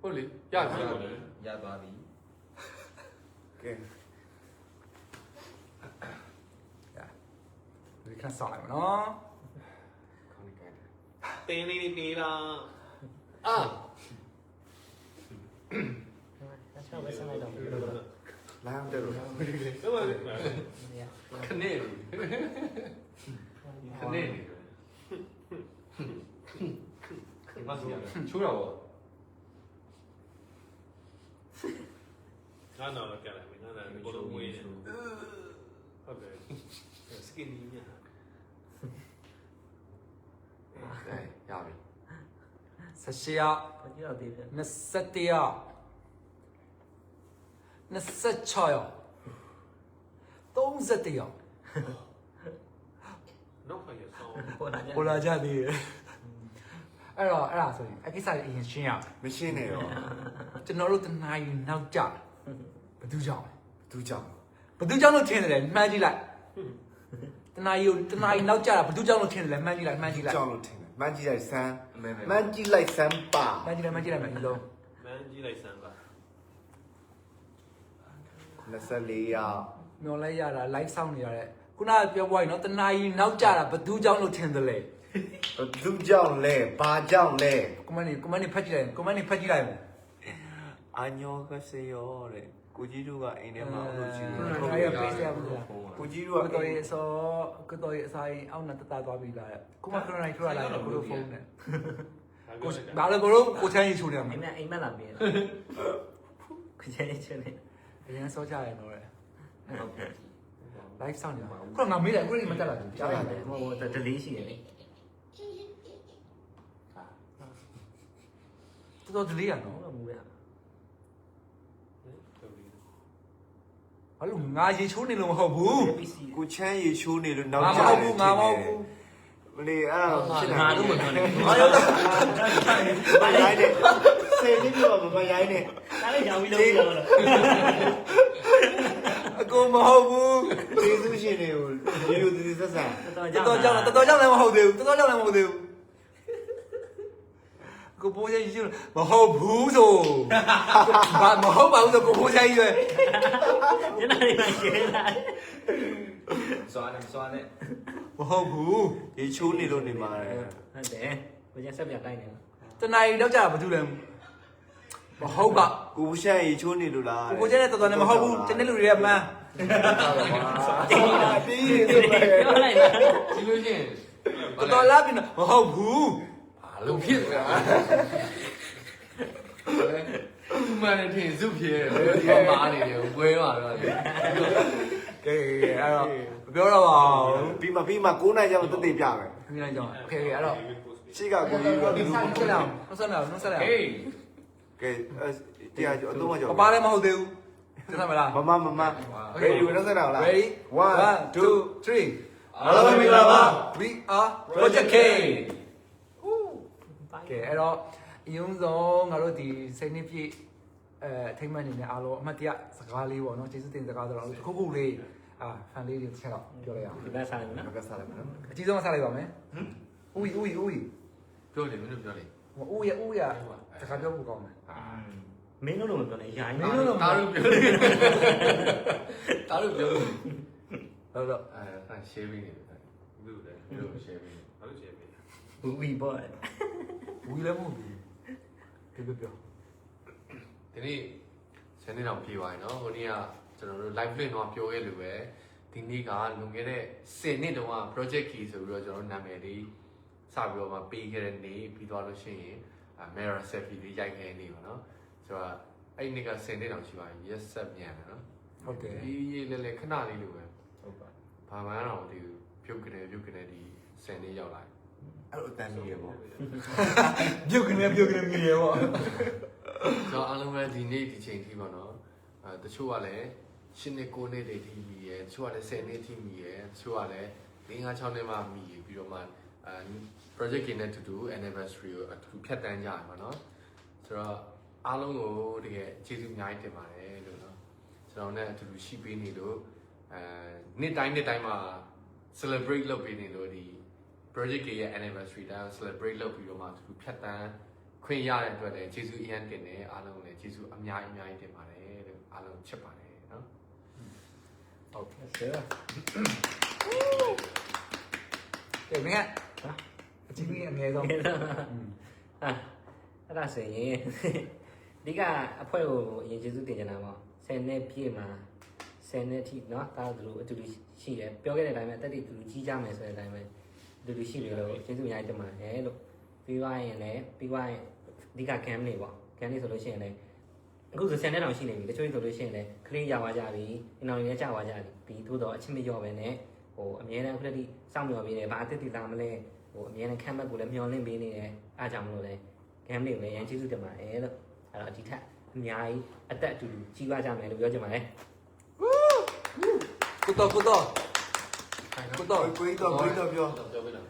ဟုတ်လေရပြီရသွားပြီကဲဒီခါဆောင်းလိုက်မနော်ခေါင်းကိုင်း တင်းလေးလေးလား အာ ဆောက်ပဲဆက်လိုက်တော့ လမ်းတယ်လို့ တော့ ခနဲ့ခနဲ့ဘာစီရ ချိုးတော့ဗော ငါတော့ကြလိုက်ငါလည်းကိုလိုမွေးနေဟုတ်တယ်စကင်နီညာ ရပြီ 18ရောက် ဘာကြည့်တော့သေးတယ်21ရောက်26ရောက်31ရောက် နောက်ဖက်ရဆောင် ပေါ်လာကြ ပေါ်လာကြသေးတယ်အဲ့ဒါဆိုရင်အကိစ္စအရင်ရှင်းရအောင် မရှင်းနဲ့တော့ ကျွန်တော်တို့တနားရီနောက်ကြဘယ်သူကြောင့် သူကြောင့် ဘယ်သူကြောင့်လို့ထင်တယ်လဲမှန်းကြည့်လိုက်တနားရီနောက်ကြတာဘယ်သူကြောင့်လို့ထင်တယ်လဲမှန်းကြည့်လိုက် ကြောင့်လို့ထင်တယ်မှန်းကြည့်လိုက်စမ်း မဲမဲ မှန်းကြည့်လိုက်စမ်းပါ မှန်းကြည့်လိုက်မယ်ဒီလုံး မန်းကြီးလိုက်စမ်းပါ 24ရောက် မျောလိုက်ရတာ live စောင့်နေရတဲ့ခုနကပြောပွားရင်နော်တနားရီနောက်ကြတာဘယ်သူကြောင့်လို့ထင်တယ်လဲ သူကြောင့်လဲဘာကြောင့်လဲ comment ဖတ်ကြည့်လိုက်comment ဖတ်ကြည့်လိုက်မယ် အညောကစေရောတဲ့ကိုကြီးတို့ကအိမ်ထဲမှာလို့ရှိတယ် အဲ့ရပေးရဘူးလား ကိုကြီး ကို တို့က တော်ရဲ့ဆောကိုတော်ရဲ့အဆိုင်အောက်နဲ့တတသွားပြီလားခုမှခဏနိုင်ထွားလာတယ်ကိုလိုဖုန်းနဲ့ကိုဒါလည်းကိုလိုကိုချမ်းရီချိုးနေမှာ အိမ်မက်လာပေးတယ်ခချင်ချင်နေ အရင်ဆောကြရတော့လေ ဟုတ်ကဲ့ live စောင့်နေတာခုနငါမေးတယ်ကိုရီမတက်လာဘူးကြားရတယ် ဟိုတလေးရှိတယ်လေ တော်တော်ဒလေးရနော် ဟုတ်မူရ ဘာလို့ငါရေချိုးနေလို့မဟုတ်ဘူး PC ကိုချမ်းရီချိုးနေလို့နောက် ငါမ ကျ ဟုတ် တယ် ဘူးငါမဟုတ်ဘူး မလေးအဲ့ဒါဖြစ်နေ ငါတို့မပြောနဲ့ ငါရောတော့ မရိုင်းနဲ့စေလေးပြောမရိုင်းနဲ့ ဒါလည်းရောင်ပြီးလို့ပြောတော့ အကုန်မဟုတ်ဘူး ကျေးဇူးရှင်တွေကိုဒီလိုဒီဆက်ဆံ တော်ကြောင်လည်းမဟုတ်သေးဘူးတော်ကြောင်လည်းမဟုတ်သေးဘူးကိုပိုးချင်ကြီးမဟုတ်ဘူးဆိုဘာမဟုတ်ပါဘူးဆိုကိုပိုးချင်ကြီးပဲ ညနေလေးမှရှင်းလာ စွာနဲ့ မဟုတ်ဘူး ရေချိုးနေလို့နေမှာတယ် ဟုတ်တယ်ကိုကျဆက်ပြတိုက်နေလား တနားရီတော့ကြာဘာလို့လဲမဟုတ်ပါ ကိုရှမ်းရေချိုးနေလို့လား ကိုချင်တဲ့တော်တော်နဲ့မဟုတ်ဘူးကျန်တဲ့လူတွေကမှန်း ပြေးနေတယ် ပြောလိုက်လား ဒီလိုချင်း တော်လာပြီနော်မဟုတ်ဘူး ဘာလို့ဖြစ်လဲမှန်တယ်ထင်စုဖြစ်တယ်ဒီမှာမားနေတယ်ဝဲမှာတော့ ကဲအဲ့တော့ပြောတော့ပါဘူး ပြီးမှ9နိုင်ကျတော့တက်တက်ပြမယ် ခင်းလိုက်ကြအောင်โอเคအဲ့တော့ ရှိကကိုကြီးက ဒီဆိုင်ချက်လောက်နှုတ်ဆက်လောက် ဟေး ကဲတရားကျော်အတော့ကျော် ပပလည်းမဟုတ်သေးဘူးဆက်ဆက်မလား မ ready ဝင်တော့စတာလား ready 1 2 3 အားလုံးမင်္ဂလာပါ we are project K ကဲအဲ့တော့အယုံဆုံးငါတို့ဒီစိတ်နှစ်ပြည့်ထိမ့်မှန်နေနဲ့အားလုံးအမှတ်တရစကားလေးပေါ့နော်ကျေးဇူးတင်စကားဆိုတော့ခုခုလေးဖန်လေးတွေတစ်ချက်တော့ပြောလိုက်အောင် ဒီဘက်ဆိုင်နော် မကစားလိုက်မနော် အကြီးဆုံးကဆက်လိုက်ပါမယ်ဦး ပြောတယ်မင်းတို့ပြောတယ် ဦးရစကားပြောဖို့ကောင်းတယ် မင်းတို့လိုမပြောနဲ့ရိုင်း တားလို့ပြောတယ်တားလို့ပြောတယ် ဟုတ်တော့ share ပေးနေတယ်ဘယ်လိုလဲဘယ်လို share ပေးနေ ဘာလို့ရှင်းပေး ဘူးဝီဘော ဦးလည်းမဟုတ်ဘူးပြော ဒီနေ့ဆယ်နှစ်တောင်ပြေးသွားပြီနော်ဟိုနေ့ကကျွန်တော်တို့ live link တော့ပြောခဲ့လို့ပဲဒီနေ့ကလွန်ခဲ့တဲ့10နှစ်တုန်းက project key ဆိုပြီးတော့ကျွန်တော်နာမည်လေးစပြီးတော့မှပေးခဲ့တဲ့နေ့ပြီးသွားလို့ရှိရင်mirror selfie လေးရိုက်ခဲ့နေပါနော်ဆိုတော့အဲ့ဒီနေ့က10နှစ်တောင်ရှိပါပြီ yes ဆက်မြန်တယ်နော် ဟုတ်တယ် ဒီလေခဏလေးလိုပဲ ဟုတ်ပါ ဘာမှန်းတော့ဒီပြုတ်ကနေဒီ10နှစ်ရောက်လာ အဲ့လိုအတန်းကြီးရပေါ့ ပြုတ်ကနေငရေပေါ့ ကျွန်တော်အားလုံးပဲဒီနေ့ဒီချိန်ထိပေါ့နော်တချို့ကလည်း10နှစ်9နှစ်တွေထိမိရယ်တချို့ကလည်း10နှစ်ထိမိရယ်တချို့ကလည်း5 6နှစ်မှမိရပြီးတော့မှproject ကိနဲ့တူ anniversary ကိုအထူးဖြတ်တန်းကြရမှာနော်ဆိုတော့အားလုံးကိုတကယ်ကျေးဇူးအများကြီးတင်ပါတယ်လို့နော်ကျွန်တော်နဲ့အတူတူရှိပေးနေလို့နှစ်တိုင်းမှာ celebrate လုပ်ပေးနေလို့ဒီ project ရဲ့ anniversary တိုင်း celebrate လုပ်ပြီးတော့မှအတူတူဖြတ်တန်း ခွင့်ရတဲ့အတွက်လည်းကျေးဇူးအရင်တင်တယ်အားလုံးလည်းကျေးဇူးအများကြီးတင်ပါတယ်လို့အားလုံးချစ်ပါတယ်နော် ဟုတ်ကဲ့ဆရာကဲမင်းအချင်းကြီးအငယ်ဆုံး အဲ့ဒါဆိုရင်ဒီကအဖွဲကိုအရင်ကျေးဇူးတင်ကြတာပေါ့10နှစ်ပြည့်မှာ10နှစ်ထိเนาะဒါတို့အတူတူရှိတယ်ပြောခဲ့တဲ့အတိုင်းပဲတက်တည်တူတူကြီးကြမယ်ဆိုတဲ့အတိုင်းပဲအတူတူရှိတယ်လို့ကျေးဇူးအများကြီးတင်ပါတယ်လို့ပြီးသွားရင်လည်းပြီးသွားရင်အဓိက cam နေပေါ့ cam နေဆိုလို့ရှိရင်လည်းအခုဆို10နှစ်တောင်ရှိနေပြီတချို့ဆိုလို့ရှိရင်လည်းခလေးရသွားကြပြီအနောက်လည်းကြာသွားကြပြီပြီးသို့တော့အချင်းမလျော့ပဲနဲ့ဟိုအမြဲတမ်းခုတည်းစောင့်မျှော်ပေးတယ်ဘာအသစ်တည်လာမလဲဟိုအမြဲတမ်း cam back ကိုလည်းမျှော်လင့်ပေးနေတယ်အားကြောင့်မလို့လည်း game တွေလည်းရန်ကျေးဇူးတင်ပါတယ်လို့အဲ့တော့ဒီထက်အများကြီးအသက်အတူတူကြီးပွားကြမယ်လို့ပြောချင်ပါတယ် ကိုတော့ကိုတော့ ကိုတော့ကိုကြီးတော့ပြော ပြောပြလာ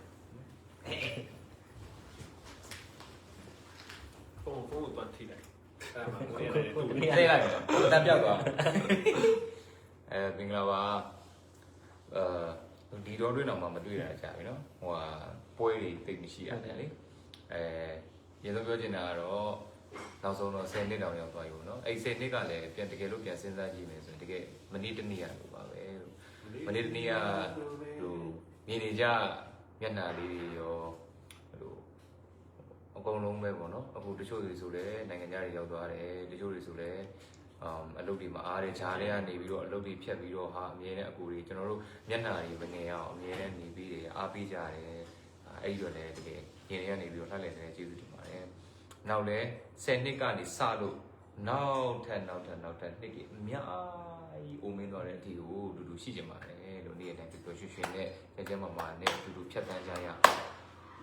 ဖုန်းကိုတွန်းထိလိုက်အဲ့မှာကိုရတယ်သူ ထိလိုက်တော့တက်ပြောက်သွား မင်္ဂလာပါဒီတော့တွင်းတော့မှမတွေ့တာကြာပြီနော်ဟိုဟာပွဲတွေတိတ်မရှိရတယ်လေရေဆုံးပြောချင်တာကတော့နောက်ဆုံးတော့10နှစ်တောင်ရောက်သွားပြီပေါ့နော်အဲ့10နှစ်ကလည်းပြန်တကယ်လို့ပြန်စဉ်းစားကြည့်မယ်ဆိုရင်တကယ်မနေ့တနေ့ရလို့ပါပဲလို့မနေ့တနေ့ကဟိုမြင်နေကြမျက်နှာလေးတွေရောဟိုအကုန်လုံးပဲပေါ့နော်အခုတချို့တွေဆိုလည်းနိုင်ငံခြားတွေရောက်သွားတယ်တချို့တွေဆိုလည်းအလုပ်တွေမအားတဲ့ဂျားတွေကနေပြီးတော့အလုပ်တွေဖြတ်ပြီးတော့ဟာအမြဲတမ်းအကူတွေကျွန်တော်တို့မျက်နှာတွေမငယ်အောင်အမြဲတမ်းနေပြီးတယ်အားပေးကြတယ်အဲ့ဒီတော့လည်းတကယ်ရင်ထဲကနေပြီးတော့လှည့်လည်နေတဲ့ကျေးဇူးတင်ပါတယ်နောက်လဲ10နှစ်ကနေစလို့နောက်ထပ်နှစ်တွေအများကြီးအိုမင်းသွားတဲ့အထီကိုတူတူရှိကြပါတယ်လို့နေ့တိုင်းပြောရွှင်နဲ့ကျဲမာနဲ့တူတူဖြတ်တန်းကြရ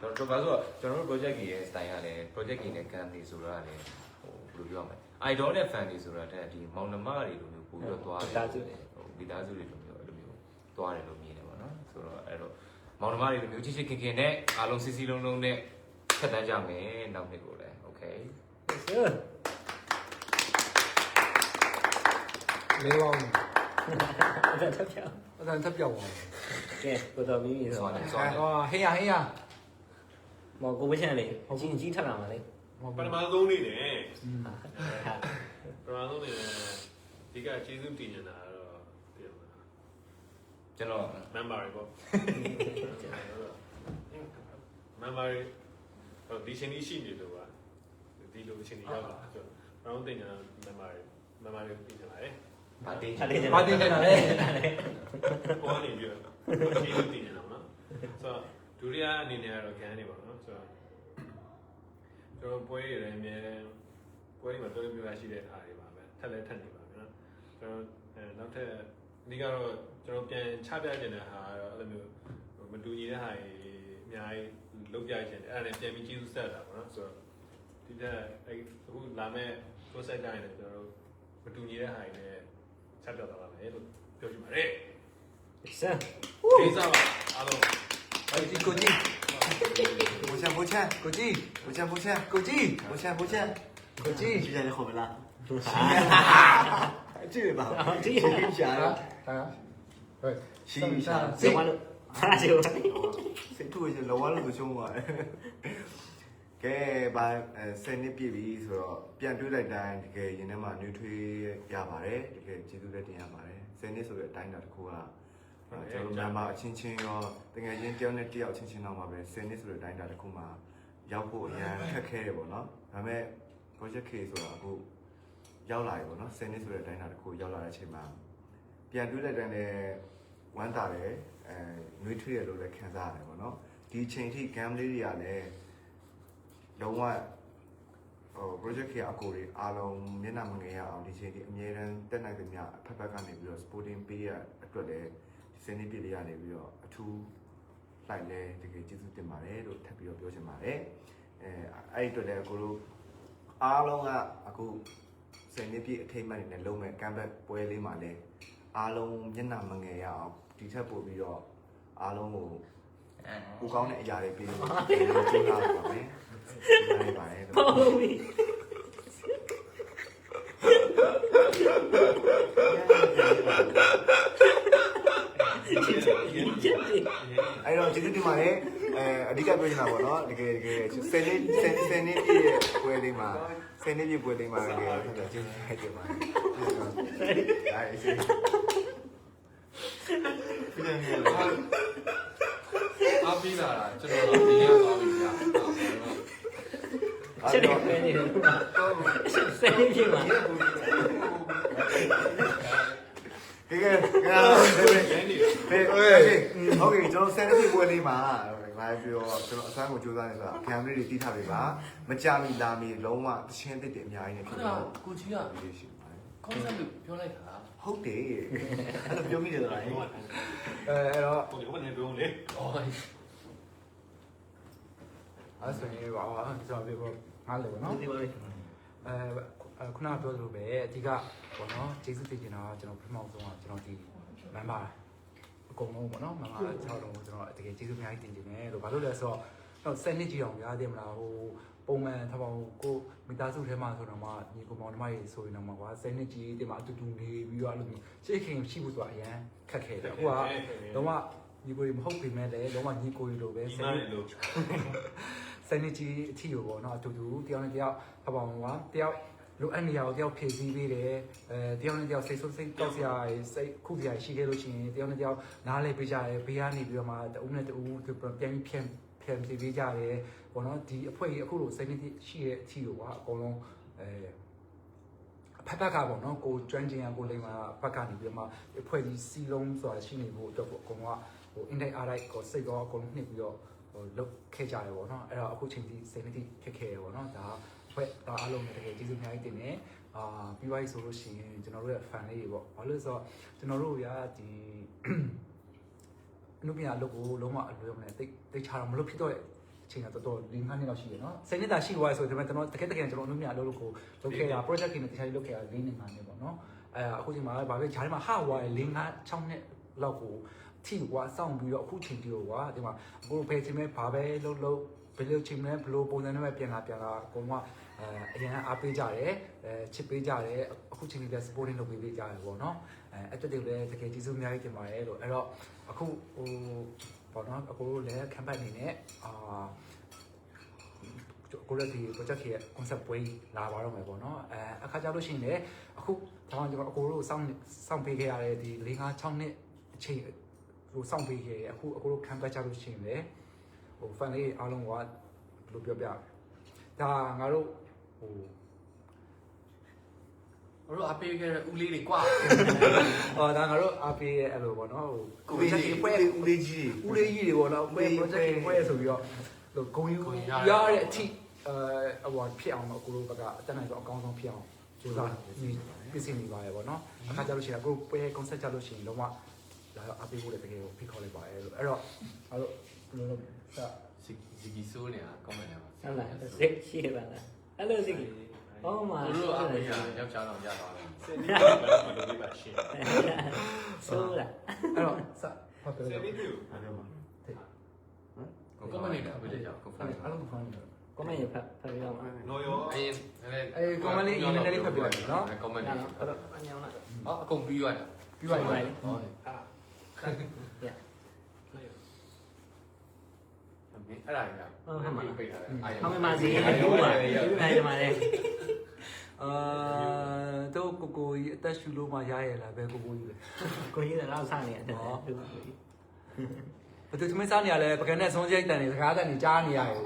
တော့ဘာလို့ကျွန်တော်တို့ project ကြီးရဲ့ style ကလည်း project ကြီးနဲ့ can နေဆိုတာလည်းဟိုဘယ်လိုပြောမလဲ idol နဲ့ fan တွေဆိုတာတဲ့ဒီမောင်နှမတွေလိုမျိုးပို့ပြီးတော့သွားတယ်မိသားစုတွေလိုမျိုးအဲ့လိုမျိုးသွားတယ်လို့မြင်တယ်ပေါ့နော်ဆိုတော့အဲ့တော့မောင်နှမတွေလိုမျိုးချစ်ခင်နဲ့အားလုံးစီလုံးလုံးနဲ့ဖြတ်တန်းကြမယ်နောက်နှစ်ကိုလည်း okay လေးပေါင်း အဲ့ဒါချက်ပြောင်း အတန်တက်ပြောက်သွား ကဲကိုတော်ပြီးပြီဆို ဆို တော့ တယ် ဟောဟေးရ မော်ကိုဝင်းချန်လေးအကြီးထပ်လာမှာလေ ပထမဆုံးနေတယ်ပထမဆုံးနေတယ်ဒီကကျေးဇူးတင်နေတာတော့ပြောတာ ကျွန်တော် member ပေါ့ member ဒီချင်းကြီးရှိနေလို့ပါဒီလိုချင်းကြီးရောက်လာဆိုတော့တင်နေတာ member တင်နေလာတယ် ဗာတင်း ဘာတင်နေတာလဲ ကိုကနေပြီးတော့ကျေးဇူးတင်နေတာနော်ဆိုတော့ဒုတိယအနေနဲ့ကတော့ခံနေပါနော်ဆိုတော့ကျွန်တော်ပွဲရည်လည်းအများပွဲတွေမှာတော်တော်များများရှိတဲ့အားတွေပါပဲထက်လဲထက်နေပါမယ်နော်ကျွန်တော်နောက်ထပ်ဒီကတော့ကျွန်တော်ပြန်ချပြခြင်းတဲ့ဟာကတော့အဲ့လိုမျိုးမတူညီတဲ့ဟာတွေအများကြီးလုပ်ပြခြင်းတယ်အဲ့ဒါနဲ့ပြန်ပြီးကျေးဇူးဆက်တာပေါ့နော်ဆိုတော့ဒီကအခုလာမဲ့ process တိုင်းလည်းကျွန်တော်တို့မတူညီတဲ့ဟာတွေနဲ့ချက်ပြသွားပါမယ်လို့ပြောချင်ပါတယ် ဆန် ကျေးဇူးပါအားလုံး ကိုကြီးကိုကြီး ဘိုးချန် ကိုကြီး ဘိုးချန် ကိုကြီး ဘိုးချန် ကိုကြီး ရှိကြတယ်ခေါ်မလားကြည့်ပါ ကြည့်ရ ရှာတော့ ဟာဟဲ့ ရှိရှာ စေမလို့အားချိုး စိတ်ထူရလောလို့ဆိုရှုံးသွားတယ်ကဲဘာ10နှစ်ပြည့်ပြီဆိုတော့ပြန်တွေးလိုက်တိုင်းတကယ်ရင်ထဲမှာနှွေးထွေးရပါတယ်တကယ်ကျေးဇူးလည်းတင်ရပါတယ်10နှစ်ဆိုတဲ့အတိုင်းတာတစ်ခုကကျွန်တော်မြန်မာအချင်းချင်းရောတကယ်ချင်းတယောက်နဲ့တယောက်ချင်းချင်းတော့မှာပဲ10နှစ်ဆိုတဲ့အတိုင်းတာတစ်ခုမှာရောက်ဖို့အရင်ခက်ခဲတယ်ပေါ့နော်ဒါပေမဲ့ project K ဆိုတာအခုရောက်လာပြီပေါ့နော်10နှစ်ဆိုတဲ့အတိုင်းတာတစ်ခုရောက်လာတဲ့အချိန်မှာပြန်တွေးလိုက်တိုင်းလည်းဝမ်းသာတယ်နှွေးထွေးရလို့လည်းခံစားရတယ်ပေါ့နော်ဒီအချိန်ထိ game လေးတွေကလည်းလုံးဝproject ကအကိုတွေအားလုံးမျက်နှာမငယ်ရအောင်ဒီချိန်ဒီအမြဲတမ်းတက်နိုင်သမျှအဖက်ဖက်ကနေပြီးတော့ sporting ပေးရအတွက်လည်းဒီစနေပြည်လေးကနေပြီးတော့အထူးလိုက်လဲတကယ်ကျေးဇူးတင်ပါတယ်လို့ထပ်ပြီးတော့ပြောချင်ပါတယ်အဲ့ဒီအတွက်လည်းအကိုတို့အားလုံးကအခုစနေပြည်အထိမ်းအမှတ်နဲ့လုံးမဲ့ comeback ပွဲလေးမှာလည်းအားလုံးမျက်နှာမငယ်ရအောင်ဒီထက်ပို့ပြီးတော့အားလုံးကိုကိုကောင်းတဲ့အရာတွေပေးလို့ကျေးဇူးလာပါမယ်ဟုတ်ပါတယ် ဟုတ်ပြီ အဲ့တော့ကျေးဇူးတင်ပါတယ်အဓိကပြောချင်တာပေါ့နော်တကယ်10နှစ်ပြည့်ရဲ့ဝ လေးမှာဆယ်နှစ်ပြည့်ပွဲလေးမှာလည်းဆက်တော့ကျေးဇူးတင်ပါတယ်ဒါရေးစီပြန်နေလို့ အားပေးလာတာကျွန်တော်တို့ဒီနေ့သွားပြီဗျာ ချက်တယ်ပဲနေတယ်ဆယ်နှစ်ပြည့်မှာ ကဲကဲဟုတ်ကဲ့ကျွန်တော်ဆယ်နှစ်ပြည့်ပွဲလေးမှာငါပြောကျွန်တော်အစမ်းကိုစူးစမ်းနေဆိုတာခံလေးတွေတီးထားပေးပါမကြမီလာမီလုံးဝတချင်းတစ်တွေအများကြီးနေဖြစ်တော့ ကိုကြီးက ဒီရှိပါတယ် ကွန်ဆပ်လို့ပြောလိုက်တာ ဟုတ်တယ်အဲ့လိုပြောမိတယ်လား အဲ့တော့ ဟိုကနေပြောလေ ဟော အဲ့ဆိုရင်ပါကျွန်တော်ပြောငါလေပေါ့နော် ဒီပါလေ ခုနကပြောသလိုပဲအဓိကပေါ့နော်ကျေးဇူးတင်ချင်တာကကျွန်တော်ပထမဆုံးကကျွန်တော်ဒီမန်ပါအကုန်လုံးပေါ့နော်မန်ပါ6လုံးကိုကျွန်တော်တကယ်ကျေးဇူးအများကြီးတင်ချင်တယ်လို့ဘာလို့လဲဆိုတော့7နှစ်ကြီးအောင်ကြားတယ်မလားဟိုပုံမှန်ထပ်ပေါင်းကိုမိသားစုထဲမှာဆိုတော့မှညီကောင်မောင်နှမတွေဆိုရင်တော့မှကွာ7နှစ်ကြီးတင်မှာအတူတူနေပြီးတော့အဲ့လိုမျိုးရှေ့ခင်ရှိဖို့ဆိုတာအရန်ခက်ခဲတယ်အခုကတော့မှညီကိုမဟုတ်ပေမဲ့လည်းတော့မှညီကိုလိုပဲ ဒီမှာလို့ စနေကြီးအထီကိုပေါ့နော်အတူတူတယောက်နဲ့တယောက်ဖပောင်ကတယောက်လိုအပ်နေရအောင်တယောက်ဖြည့်ဆည်းပေးတယ်တယောက်နဲ့တယောက်စိတ်ဆိုးစိတ်တောက်စရာစိတ်ခုစရာရှိခဲ့လို့ရှိရင်တယောက်နဲ့တယောက်နားလဲပေးကြတယ်ဘေးကနေပြီးတော့မှတဦးနဲ့တဦးပြန်ပြီးဖြန့်ဖြည့်ပေးကြတယ်ပေါ့နော်ဒီအဖွဲ့ကြီးအခုလိုစနေကြီးရှိတဲ့အထီကိုကအကုန်လုံးဖက်ဖက်ကပေါ့နော်ကိုကျွမ်းကျင်ရကိုလိမ္မာဘက်ကနေပြီးတော့မှအဖွဲ့ကြီးစီလုံးဆိုတာရှိနေဖို့အတွက်ပေါ့အကုန်လုံးကဟို index right ကိုစိတ်တော့အကုန်လုံးနှိပ်ပြီးတော့ဟိုလုတ်ခဲ့ကြတယ်ပေါ့နော်အဲ့တော့အခုချိန်ထိစိတ်နှိပ်ဖြစ်ခဲ့တယ်ပေါ့နော်ဒါဖွဲ့ဒါအားလုံးတကယ်ကျေးဇူးအများကြီးတင်တယ်ပြီးသွားပြီဆိုလို့ရှိရင်ကျွန်တော်တို့ရဲ့ fan လေးတွေပေါ့ဘာလို့လဲဆိုတော့ကျွန်တော်တို့ကဒီလူပြအလုပ်ကိုလုံးဝအလွယ်မနဲ့တိတ်ချတာမလို့ဖြစ်တော့အချိန်ကတော်တော်၄-၅နှစ်လောက်ရှိတယ်နော်စိတ်နှစ်သာရှိသွားဆိုတော့ကျွန်တော်တကယ်ကျွန်တော်အလုပ်မြအလုပ်ကိုလုပ်ခဲ့တာ project တွေနဲ့တခြားလုပ်ခဲ့တာ၄-၅နှစ်ပေါ့နော်အခုချိန်မှာဗာပဲဂျားထဲမှာဟာဝါ4-5-6နှစ်လောက်ကိုထိကွာစောင့်ပြီးတော့အခုချိန်တီကွာဒီမှာအခုဖယ်ချင်းမဲ့ဘာပဲလုပ်ဘယ်လိုချိန်မဲ့ဘယ်လိုပုံစံနဲ့ပြန်လာအကုန်ကအရင်အားပေးကြတယ်ချစ်ပေးကြတယ်အခုချိန်လေးလည်း supporting လုပ်ပေးကြတယ်ပေါ့နော်အဲ့တက်တယ်လည်းတကယ်ကျေးဇူးအများကြီးတင်ပါတယ်လို့အဲ့တော့အခုဟိုပေါ့နော်အခုလည်း campaign အနေနဲ့ကိုရတီ project ရဲ့ concept ပွဲလာပါတော့မယ်ပေါ့နော်အခါကြလို့ရှိရင်လည်းအခုဒါမှကျွန်တော်အကိုတို့စောင့်ပေးခဲ့ရတဲ့ဒီ4-5-6နှစ်အချိန်ဟိုစောင့်ပေးခဲ့အခုအကိုတို့ campaign ကြလို့ရှိရင်လည်းဟို fan လေးအားလုံးကဘယ်လိုပြောပြဒါငါတို့ဟိုတို့အပေးခဲ့တဲ့ဦးလေးတွေကွာ ဒါငါတို့အားပေးရဲ့အဲ့လိုပေါ့နော်ဟို ဦးလေးကြီးပွဲဦးလေးကြီး တွေပေါ့နော်ပွဲ project ပွဲဆိုပြီးတော့ဟိုဂုံယူရတဲ့အထိအဝါဖြစ်အောင်တော့ကိုလိုဘက်ကအတက်နိုင်ဆုံးအကောင်းဆုံးဖြစ်အောင်ကြိုးစားပြင်ဆင်နေပါရဲ့ပေါ့နော်အခါကျလို့ရှိရင်အခုပွဲ concept ကြလို့ရှိရင်လုံးဝဒါတော့အပေးဖို့လည်းတကယ်ကိုဖိတ်ခေါ်လိုက်ပါရဲ့လို့အဲ့တော့အားလုံးဘယ်လိုလုပ်စ ဇီကီဆိုးနေတာ comment ထဲမှာ ဟုတ်လားစိတ်ရှိပါလားအဲ့လိုစိတ်ဟောမှာ တို့အမေကယောက်ျားတော့ရသွားတယ် ဆယ်နှစ်ပြည့်မှာတော့ဒီပါရှင်း ဆိုးလား အဲ့တော့စဟုတ်တယ် ဆယ်နှစ်ပြည့် အဲ့ဒါပါ comment နေတာဘယ်လိုကြောက် confirm အားလုံးခေါင်းနေ comment ရဖတ်ပြီးတော့မှာ နော်ရော အေး comment လေး email လေးဖတ်ပြလိုက်နော် comment လေး အဲ့တော့အညောင်းလား အကုန်ပြီးသွားတယ် ပြီးပါပြီ ဟုတ် ရ ဟောအဲ့ဒါကပိတ်ထားတယ် ဟောမမစီဘူးပါဒီမှာဒီမှာလေ တော့ကိုကြီးအသက်ရှူလို့မှရရလားပဲကိုကြီးပဲ ကိုကြီးကတော့ဆောင်းနေတယ် ဘယ်သူသမစားနေရလဲပကံနဲ့ဆုံးချိတ်တန်နေစကားတန်နေကြားနေရတယ်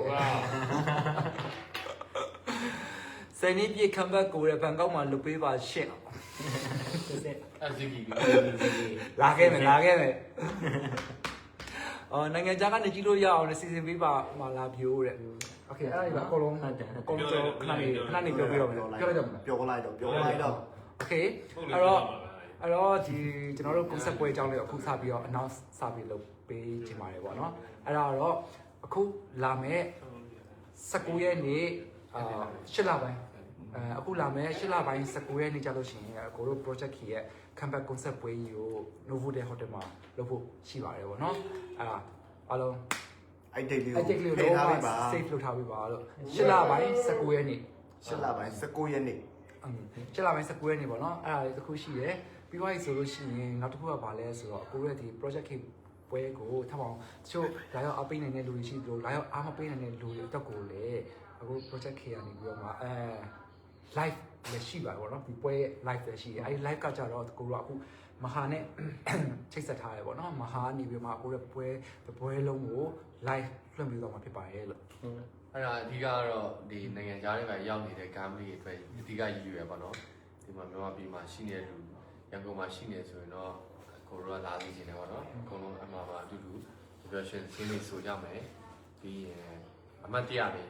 စိတ်နှိပြေခံဘက်ကိုရဘန်ကောက်မှာလုပေးပါရှင့် အဇီကီ လာခဲ့မယ်နိုင်ငံခြားကနေကြည့်လို့ရအောင်စီစဉ်ပေးပါမလာပြိုးတဲ့โอเคအဲ့ဒါကြီးကအကုန်လုံးအကုန်လုံးခဏနေပြောပြတော့မယ်ပြောလိုက်တော့မယ် ပြောလိုက်တော့ โอเคအဲ့တော့ဒီကျွန်တော်တို့ concept ပွဲအကြောင်းလေးအခုစပြီးတော့ announce စပြီးလုပ်ပေးချင်ပါတယ်ပေါ့နော်အဲ့ဒါတော့အခုလာမယ့်19ရက်နေ့8လပိုင်းအခုလာမယ့်8လပိုင်း19ရက်နေ့ကြာလို့ရှိရင်ကိုတို့ project ကြီးရဲ့ campus concept ပွဲကြီးကို Novotel Hotel မှာလုပ်ဖို့ရှိပါတယ်ပေါ့နော်အဲ့ဒါအားလုံး အဲ့တိတ်လေး အဲ့ဒီကလေးကိုတော့ save လုပ်ထားပေးပါလို့8လပိုင်း19ရက်နေ့ 8လပိုင်း19ရက်နေ့ 8လပိုင်း19ရက်နေ့ပေါ့နော်အဲ့ဒါလေးတစ်ခုရှိရယ်ပြီးသွားပြီဆိုလို့ရှိရင်နောက်တစ်ခုကဘာလဲဆိုတော့ကိုရဲ့ဒီ project ကြီးပွဲကိုထပ်အောင်တချို့လာရောက်အားပေးနိုင်တဲ့လူတွေရှိသလိုလာရောက်အားမပေးနိုင်တဲ့လူတွေအတွက်ကိုလည်း အခု project K ကနေပြီးတော့မှlive လည်းရှိပါဘောเนาะဒီပွဲ live လည်းရှိတယ်အဲဒီ live ကကြတော့ကိုတို့ကအခုမဟာနဲ့ချိတ်ဆက်ထားတယ်ပေါ့နော်မဟာနေပြီးမှကိုရဲ့ပွဲလုံးကို live လွှင့်ပြီးတော့မှဖြစ်ပါရဲ့လို့ အဲ့ဒါအဓိကကတော့ဒီနိုင်ငံခြားတွေကရောက်နေတဲ့ company တွေအတွက်အဓိကရည်ရွယ်ပါတော့ဒီမှာမြန်မာပြည်မှာရှိနေတဲ့လူရန်ကုန်မှာရှိနေဆိုရင်တော့ကိုရောလာသိနေတယ်ပေါ့နော်အကုန်လုံးအမှားပါအတူတူ version ရှင်းနေဆိုကြမယ်ဒီအမတ်တရားတွေ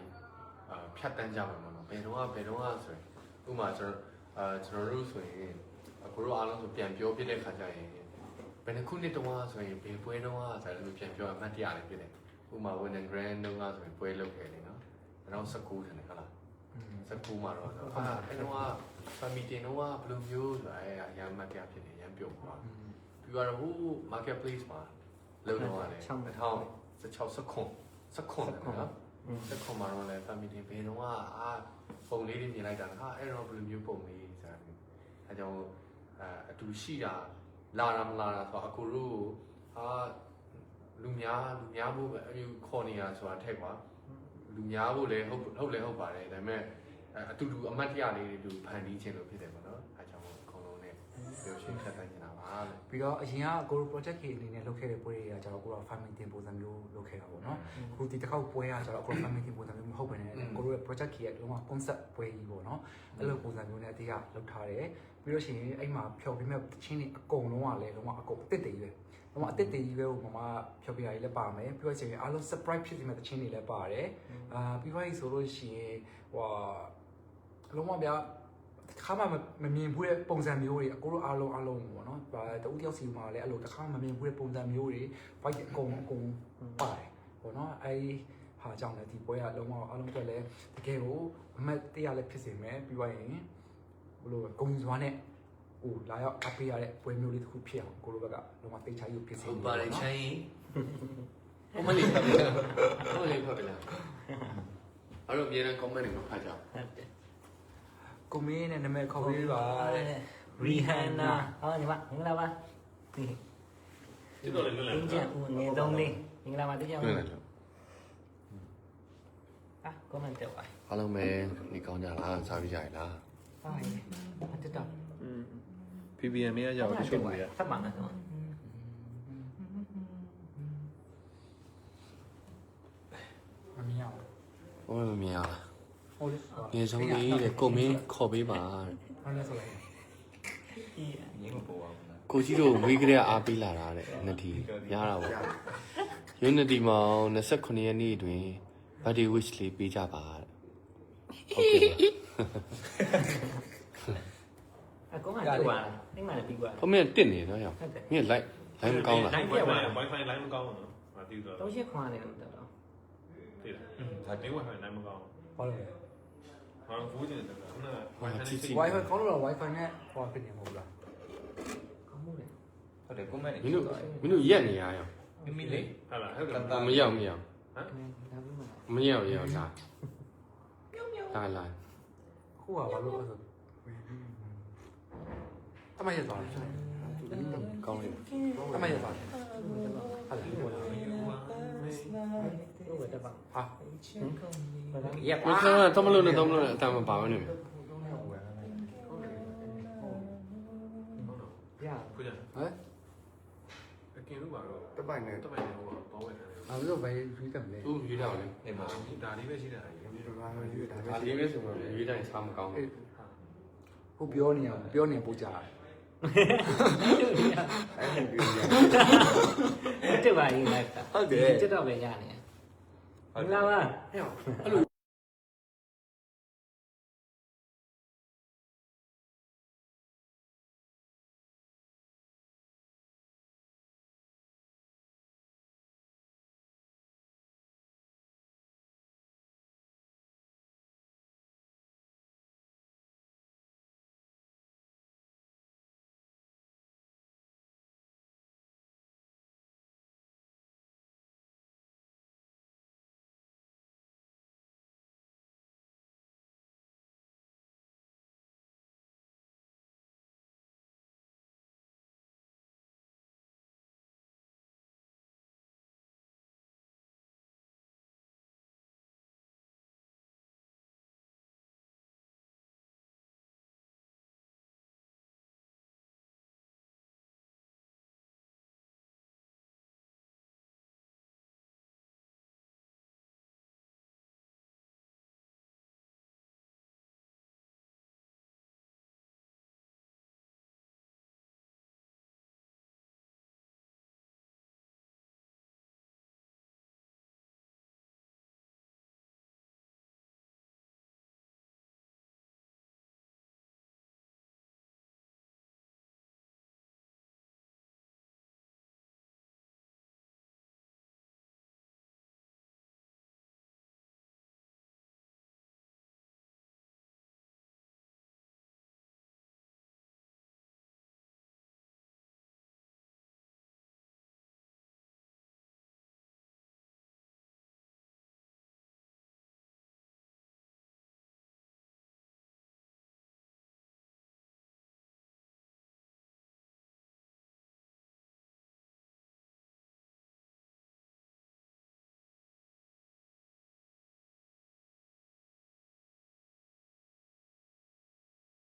ဖြတ်တန်းကြမှာပေါ့နော်ဘယ်တော့ဆိုရင်ဥပမာကျွန်တော်တို့ဆိုရင်ကိုရောအားလုံးဆိုပြန်ပြောပြတဲ့ခါကျရင်ဘယ်နှခုနှစ်တုန်းကဆိုရင်ဘယ်ပွဲတုန်းကဆိုရင်ပြန်ပြောအမတ်တရားတွေဖြစ်တယ်ဥပမာ Win and Grand တုန်းကဆိုရင်ပွဲလုပ်ခဲ့တယ်နော်2019ထင်တယ်ဟုတ်လား19မှာတော့အဲ့တော့က family တင်တော့ဘယ်လိုမျိုးဆိုတာအရန်မတ်တရားဖြစ်နေရန်ပြုတ်သွားပြီးတော့ဟို marketplace မှာလုံတော့ရတယ်2016နော်ဆက်ခွန်မှာတော့လည်း family တင်ဘယ်တော့ပုံလေးတွေမြင်လိုက်တာဟာအဲ့တော့ဘယ်လိုမျိုးပုံလေးဆိုတာအဲကြောင့်အတူရှိတာလာတာမလာတာဆိုတော့အကိုတို့လူများဖို့ပဲအယူခေါ်နေရဆိုတာထက်ကွာလူများဖို့လည်းဟုတ်ပါတယ်ဒါပေမဲ့အတူတူအမတ်တရားလေးတွေဖန်တီးခြင်းလို့ဖြစ်တယ်ပေါ့နော်အဲကြောင့်အကုန်လုံးနဲ့ပြောရှင်းဖြတ်တိုင်းနေတာပါလို့ ပြီးတော့အရင်ကကိုတို့ project K အနေနဲ့လုပ်ခဲ့တဲ့ပွဲတွေကကျတော့ကိုတို့ farming တင်ပုံစံမျိုးလုပ်ခဲ့တာပေါ့နော်အခုဒီတစ်ခေါက်ပွဲကကျတော့ကိုတို့ farming တင်ပုံစံမျိုးမဟုတ်ဘဲနဲ့ကိုတို့ရဲ့ project K ရဲ့လုံးဝ concept ပွဲကြီးပေါ့နော်အဲ့လိုပုံစံမျိုးနဲ့အတိအကျလုပ်ထားတယ်ပြီးတော့ရှင်အဲ့မှာဖျော်ပြမဲ့ချင်းတွေအကုန်လုံးကလည်းလုံးဝအကုန်အစ်စ်တွေပဲလုံးဝအစ်စ်တွေကြီးပဲဟိုမှာဖျော်ပြရည်လည်းပါမယ်ပြီးတော့ရှင်အားလုံး surprise ဖြစ်နေမဲ့ချင်းတွေလည်းပါတယ်ပြီးတော့ဆိုလို့ရှိရင်ဟိုလုံးဝဗျာခါမှမမြင်ဘူးတဲ့ပုံစံမျိုးတွေအကိုတို့အားလုံးပေါ့နော်။တူတယောက်စီမှာလည်းအဲ့လိုတစ်ခါမမြင်ဘူးတဲ့ပုံစံမျိုးတွေ fight အကုန်ပါတယ်ပေါ့နော်။အဲဒီဟာကြောင့်လည်းဒီပွဲကလုံးဝအားလုံးအတွက်လည်းတကယ်ကိုအမတ်တရားလည်းဖြစ်စေမယ်ပြီးသွားရင်ဘလို့ဂုံစွာနဲ့ဟိုလာရောက်အပေးရတဲ့ပွဲမျိုးလေးတစ်ခုဖြစ်အောင်ကိုတို့ဘက်ကလုံးဝတိတ်ချယူဖြစ်စေ ဟုတ်ပါတယ်ချိုင်းဟိုမလေးဖတ်ပြလားအဲ့တော့အမြဲတမ်း comment တွေမှာဖတ်ကြအောင် ကိုမင်းနဲ့နာမည်ခေါ်ပေးပါတဲ့ Rihanna ဟောညီမမင်္ဂလာပါဒီ 这个人来 အင်းကျန်ဦးနေသုံးလေးမင်္ဂလာပါတကြပါcomment တက်ပါ အားလုံးပဲနေကောင်းကြလားစားပြီးကြရလား ဟုတ်တက်တော့ PPM ရဲ့ရောက်တချို့တွေ ဖတ်ပါမယ်နော် မမြင်ရဘူး ဘယ်မမြင်ရလား ဟုတ်လေ ငယ်ဆုံးလေးတဲ့ကိုမင်းခေါ်ပေးပါတဲ့ ဟုတ်လဲဆိုလိုက် ရင်းမပေါ်ပါဘူးနော် ကိုကြီးတို့ဝေးကလေးအားပေးလာတာတဲ့နှစ်တီရတာပေါ့ Unity မောင်29ရက်နေ့တွင် birthday wish လေးပေးကြပါတဲ့ဟုတ်ကဲ့ အကောင်ကတူပါလားအိမ်မှာလည်းပြီးသွား ဟိုမင်းတက်နေတော့ရောမင်း like မကောင်းလား လိုက်ပြပါ Wi-Fi လိုင်းမကောင်းဘူးနော်မသိဘူးတော့ တော့ရှင်းခွာနေတယ်တော့ သိလားဒါတင်း Wi-Fi လိုင်းမကောင်း ဘာလို့လဲ ဟာဘူးကျင်တယ်ခုနက Wi-Fi ကောင်းလို့ Wi-Fi နဲ့ဟောဖြစ်နေမဟုတ်လား ကောင်းမှုလေ ဟုတ်တယ် comment မင်းတို့ရက်နေရရော မိမိလေး ဟုတ်လားဟုတ်တယ် မရောက် ဟမ် ဒါမှမဟုတ် လာလာ ခုကဘာလို့လဲဆိုတမရသွားတယ် ကောင်းပြီ တမရသွားတယ်ဟာလေ ဘုရားတက်ပါ ဟာ ရက် မ ပါ ခါတော့မလို့နဲ့တော့မလို့နဲ့အတမ်းမပါဘူးနေ ရ ခုကျ ဟမ် အကင်လို့ပါတော့ တပိုင်နဲ့ တပိုင်တော့တော့ဝယ်တယ် ဘာလို့ဘယ်ရွေးတယ်လဲ သူ့ရွေးတာလေ နေမှာ ဒါလေးပဲရှိတာ ဒီလိုမျိုးရွေးတာပဲ ဒါလေးပဲဆိုတော့ရွေးတိုင်းစားမကောင်းဘူး ခုပြောနေအောင်ပြောနေပို့ကြတယ် အဲ့ဒီပြောရ တက်ပါရေးလိုက်တာဟုတ်တယ်တက်တော့ပဲရနေမင်္ဂလာပါ အဲ့လို